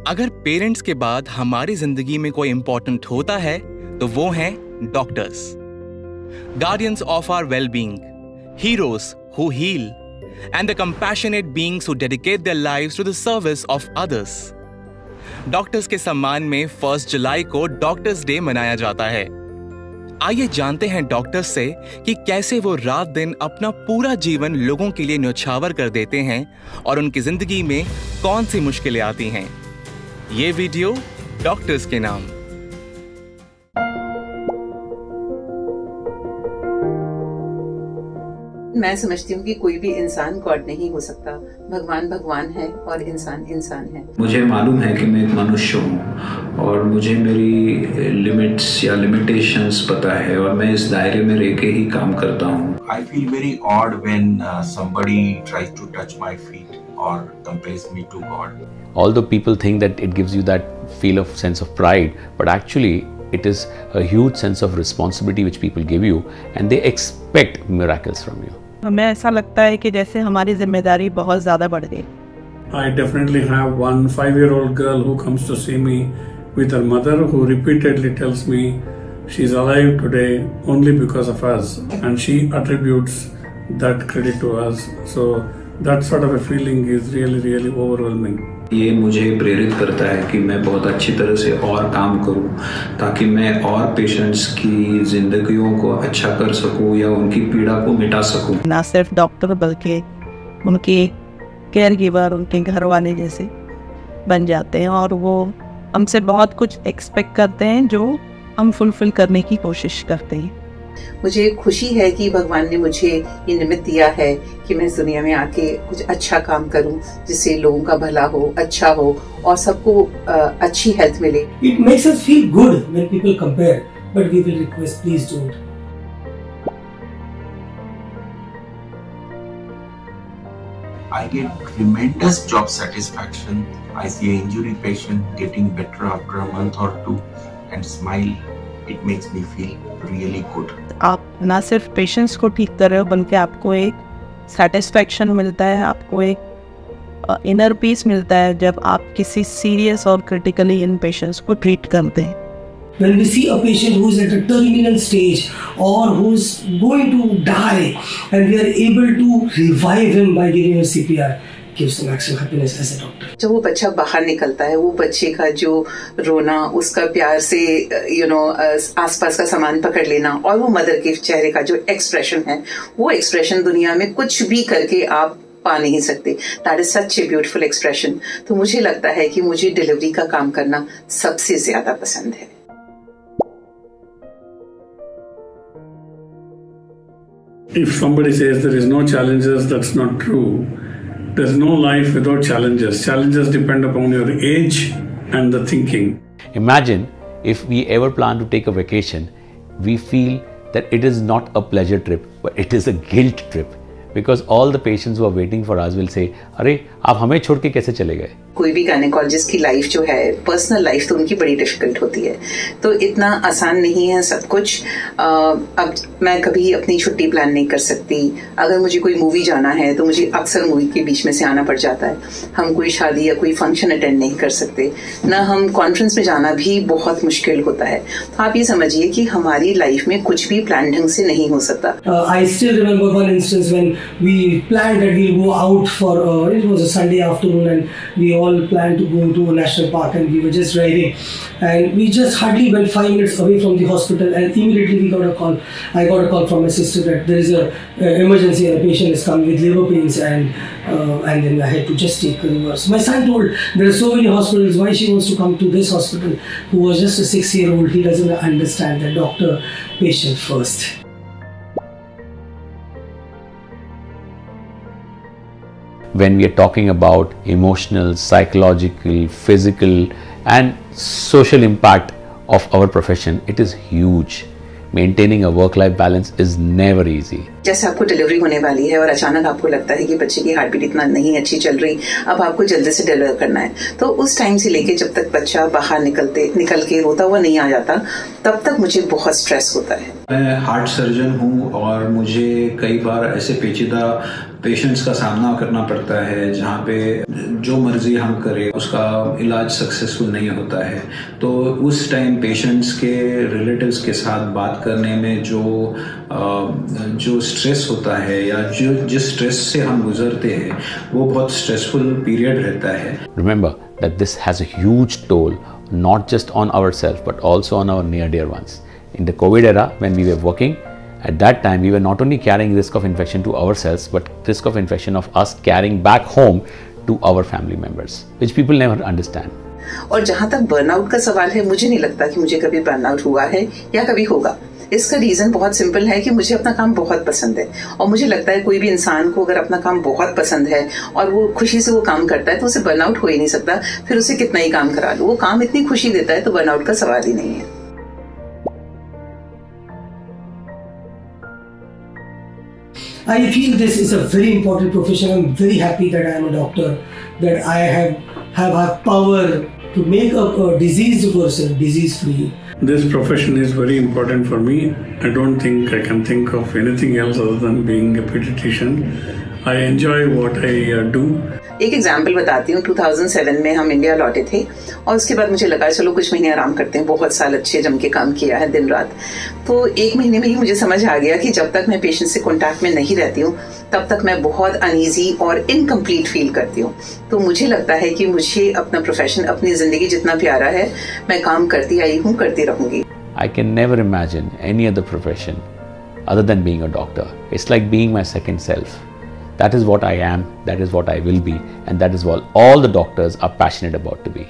अगर पेरेंट्स के बाद हमारी जिंदगी में कोई इंपॉर्टेंट होता है तो वो हैं doctors, guardians of our well-being, heroes who heal and the compassionate beings who dedicate their lives to the service of others. Doctors के सम्मान में 1 जुलाई को डॉक्टर्स डे मनाया जाता है। आइए जानते हैं डॉक्टर्स से कि कैसे वो रात दिन अपना पूरा जीवन लोगों के लिए न्योछावर कर देते हैं और उनकी जिंदगी में कौन सी मुश्किलें आती हैं। ये वीडियो डॉक्टर्स के नाम। मैं समझती हूँ कि कोई भी इंसान गॉड नहीं हो सकता। भगवान भगवान है और इंसान इंसान है। मुझे मालूम है कि मैं एक मनुष्य हूँ और मुझे मेरी लिमिट्स या लिमिटेशंस पता है और मैं इस दायरे में रह के ही काम करता हूँ। I feel very odd when somebody tries to touch my feet or compares me to God. Although people think that it gives you that feel of sense of pride, but actually it is a huge sense of responsibility which people give you and they expect miracles from you. हमें ऐसा लगता है कि जैसे हमारी जिम्मेदारी बहुत ज़्यादा बढ़ गई। I definitely have one 5-year-old girl who comes to see me with her mother who repeatedly tells me she's alive today only because of us and she attributes that credit to us. So that sort of a feeling is really overwhelming. ये मुझे प्रेरित करता है कि मैं बहुत अच्छी तरह से और काम करूं ताकि मैं और पेशेंट्स की जिंदगियों को अच्छा कर सकूं या उनकी पीड़ा को मिटा सकूं। ना सिर्फ डॉक्टर बल्कि उनके केयर गिवर, उनके घर वाले जैसे बन जाते हैं और वो हमसे बहुत कुछ एक्सपेक्ट करते हैं जो हम फुलफिल करने की कोशिश करते हैं। मुझे खुशी है कि भगवान ने मुझे ये निमित्त दिया है कि मैं इस दुनिया में आके कुछ अच्छा काम करूं जिससे लोगों का भला हो, अच्छा हो और सबको अच्छी हेल्थ मिले। It makes us feel good when people compare, but we will request please don't. I get tremendous job satisfaction. I see an injury patient getting better after a month or 2 and smile. It makes me feel really good. आप ना सिर्फ patients को ठीक कर रहे हो बल्कि आपको एक सेटिस्फैक्शन मिलता है, आपको एक इनर पीस मिलता है जब आप किसी सीरियस और क्रिटिकली इन पेशेंट्स को ट्रीट करते हैं। When we see a patient who is at a terminal stage or who is going to die and we are able to revive him by giving him CPR, gives the maximum happiness as a doctor. जब वो बच्चा बाहर निकलता है, वो बच्चे का जो रोना, उसका प्यार से आसपास का सामान पकड़ लेना और वो मदर के चेहरे का जो एक्सप्रेशन है, वो एक्सप्रेशन दुनिया में कुछ भी करके आप पा नहीं सकते। That is such a beautiful expression. तो मुझे लगता है कि मुझे डिलीवरी का काम करना सबसे ज्यादा पसंद है। If somebody says there is no challenges, that's not true. There's no life without challenges. Challenges depend upon your age and the thinking. Imagine if we ever plan to take a vacation, we feel that it is not a pleasure trip, but it is a guilt trip. Because all the patients who are waiting for us will say, अरे आप हमें छोड़ के कैसे चले गए? कोई भी गायनेकोलॉजिस्ट की लाइफ जो है, पर्सनल लाइफ तो उनकी बड़ी डिफिकल्ट होती है, तो इतना आसान नहीं है सब कुछ। अब मैं कभी अपनी छुट्टी प्लान नहीं कर सकती। अगर मुझे कोई मूवी जाना है तो मुझे अक्सर मूवी के बीच में से आना पड़ जाता है। हम कोई शादी या कोई फंक्शन अटेंड नहीं कर सकते, ना हम कॉन्फ्रेंस में जाना भी बहुत मुश्किल होता है। तो आप ये समझिए कि हमारी लाइफ में कुछ भी प्लान ढंग से नहीं हो सकता। I still remember one instance when we planned that we'll go out for it was a Sunday afternoon and we all planned to go to a national park and we were just driving and we just hardly went 5 minutes away from the hospital and immediately we got a call. I got a call from my sister that there is a emergency and a patient is coming with liver pains and then I had to just take a reverse. My son told there are so many hospitals, why she wants to come to this hospital, who was just a 6-year-old. He doesn't understand that doctor patient first. When we are talking about emotional, psychological, physical and social impact of our profession, it is huge. Maintaining a work-life balance is never easy. जैसे आपको delivery होने वाली है और अचानक आपको लगता है कि बच्चे की हार्ट बीट इतना नहीं अच्छी चल रही, अब आपको जल्दी से डिलीवर करना है, तो उस टाइम से लेके जब तक बच्चा बाहर निकल के रोता हुआ नहीं आ जाता, तब तक मुझे बहुत स्ट्रेस होता है। मैं हार्ट सर्जन हूँ और मुझे कई बार ऐसे पेचीदा पेशेंट्स का सामना करना पड़ता है जहाँ पे जो मर्जी हम करें उसका इलाज सक्सेसफुल नहीं होता है। तो उस टाइम पेशेंट्स के रिलेटिव्स के साथ बात करने में जो स्ट्रेस होता है या जिस स्ट्रेस से हम गुजरते हैं वो बहुत स्ट्रेसफुल पीरियड रहता है। Remember that this has a huge toll not just on ourselves but also on our near dear ones. In the COVID era, when we were working, at that time we were not only carrying risk of infection to ourselves but risk of infection of us carrying back home to our family members, which people never understand. और जहाँ तक burnout का सवाल है, मुझे नहीं लगता कि मुझे कभी बर्नआउट हुआ है या कभी होगा। इसका रीजन बहुत सिंपल है कि मुझे अपना काम बहुत पसंद है और मुझे लगता है कोई भी इंसान को अगर अपना काम बहुत पसंद है और वो खुशी से वो काम करता है तो उसे बर्नआउट हो ही नहीं सकता। फिर उसे कितना ही काम करा लो, वो काम इतनी खुशी देता है तो बर्नआउट का सवाल ही नहीं है। I feel this is a very important profession. I'm very happy that I am a doctor, that I have power to make a diseased person disease-free. This profession is very important for me. I don't think I can think of anything else other than being a pediatrician. I enjoy what I do. एक example बताती हूँ। 2007 में हम India लौटे थे और उसके बाद मुझे लगा चलो कुछ महीने आराम करते हैं। बहुत साल अच्छे जम के काम किया है दिन रात। तो एक महीने में ही मुझे समझ आ गया कि जब तक मैं पेशेंट से कांटेक्ट में नहीं रहती हूँ तब तक मैं बहुत अनईजी और इनकम्प्लीट फील करती हूँ। तो मुझे लगता है कि मुझे अपना प्रोफेशन, अपनी जिंदगी जितना प्यारा है, मैं काम करती आई हूँ, करती रहूंगी। I can never imagine any other profession other than being a doctor. It's like being my second self. That is what I am, that is what I will be, and that is what all the doctors are passionate about to be.